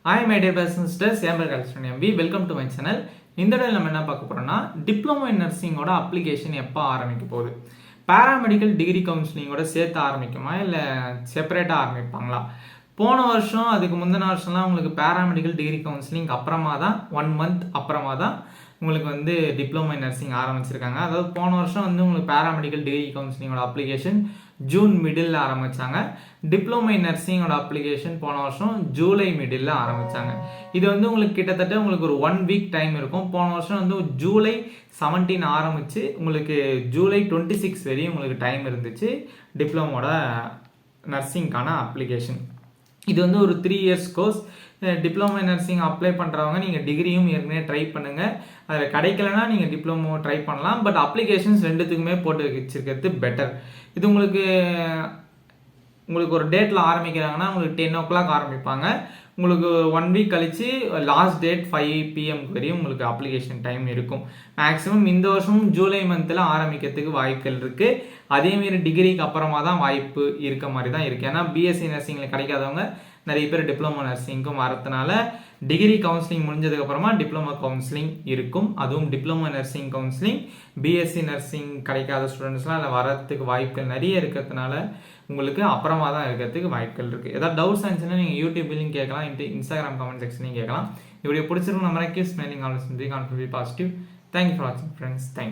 Hi my dear brothers and sisters, welcome to my channel. இந்த வீடியோவில் நம்ம என்ன பார்க்க போறோம்னா டிப்ளமோ இன் நர்சிங்கோட அப்ளிகேஷன் எப்போ ஆரம்பிக்க போகுது, பேராமெடிக்கல் டிகிரி கவுன்சிலிங்கோட சேர்த்து ஆரம்பிக்குமா இல்லை செப்பரேட்டாக ஆரம்பிப்பாங்களா? போன வருஷம் அதுக்கு முந்தின வருஷம்லாம் உங்களுக்கு பேராமெடிக்கல் டிகிரி கவுன்சிலிங் அப்புறமா தான் 1 மந்த் அப்புறமா தான் உங்களுக்கு வந்து டிப்ளமோ இன் நர்சிங் ஆரம்பிச்சிருக்காங்க. அதாவது போன வருஷம் வந்து உங்களுக்கு பேராமெடிக்கல் டிகிரி கவுன்சிலிங்கோட அப்ளிகேஷன் ஜூன் மிடில் ஆரம்பித்தாங்க. டிப்ளமோ இன் நர்சிங்கோட அப்ளிகேஷன் போன வருஷம் ஜூலை மிடில் ஆரம்பித்தாங்க. இது வந்து உங்களுக்கு கிட்டத்தட்ட உங்களுக்கு ஒரு 1 வீக் டைம் இருக்கும். போன வருஷம் வந்து ஜூலை 17 ஆரம்பித்து உங்களுக்கு ஜூலை 26 வரையும் உங்களுக்கு டைம் இருந்துச்சு டிப்ளமோட நர்சிங்கான அப்ளிகேஷன். இது வந்து ஒரு 3 years course. Diploma in nursing apply பண்ணுறவங்க நீங்கள் டிகிரியும் ஏற்கனவே ட்ரை பண்ணுங்கள். அதில் கிடைக்கலன்னா நீங்கள் டிப்ளமோ ட்ரை பண்ணலாம். பட் அப்ளிகேஷன்ஸ் ரெண்டுத்துக்குமே போட்டு வச்சிருக்கிறது பெட்டர். இது உங்களுக்கு ஒரு டேட்டில் ஆரம்பிக்கிறாங்கன்னா உங்களுக்கு 10 o'clock ஆரம்பிப்பாங்க. உங்களுக்கு 1 வீக் கழிச்சு லாஸ்ட் டேட் 5 PM வரையும் உங்களுக்கு அப்ளிகேஷன் டைம் இருக்கும். மேக்ஸிமம் இந்த வருஷமும் ஜூலை மந்தில் ஆரம்பிக்கிறதுக்கு வாய்ப்புகள் இருக்குது. அதேமாரி டிகிரிக்கு அப்புறமா தான் வாய்ப்பு இருக்க மாதிரி தான் இருக்குது. ஏன்னா பிஎஸ்சி நர்சிங்கில் கிடைக்காதவங்க நிறைய பேர் டிப்ளமோ நர்சிங்க்கும் வரதுனால டிகிரி கவுன்சிலிங் முடிஞ்சதுக்கப்புறமா டிப்ளமோ கவுன்சிலிங் இருக்கும். அதுவும் diploma nursing counselling BSc nursing கிடைக்காத ஸ்டூடெண்ட்ஸ்லாம் அதில் வரத்துக்கு வாய்ப்புகள் நிறைய இருக்கிறதுனால உங்களுக்கு அப்புறமா தான் இருக்கிறதுக்கு வாய்ப்புகள் இருக்குது. ஏதாவது டவுட்ஸ் இருந்துச்சுன்னா நீங்கள் யூடியூப்லையும் கேட்கலாம், இன்ஸ்டாகிராம் கமெண்ட் செக்ஷனையும் கேட்கலாம். இப்படி பிடிச்சிருக்கும் நம்ம keep smiling always be confident, be positive. Thank you for வாட்சிங் ஃப்ரெண்ட்ஸ். தேங்க்யூ.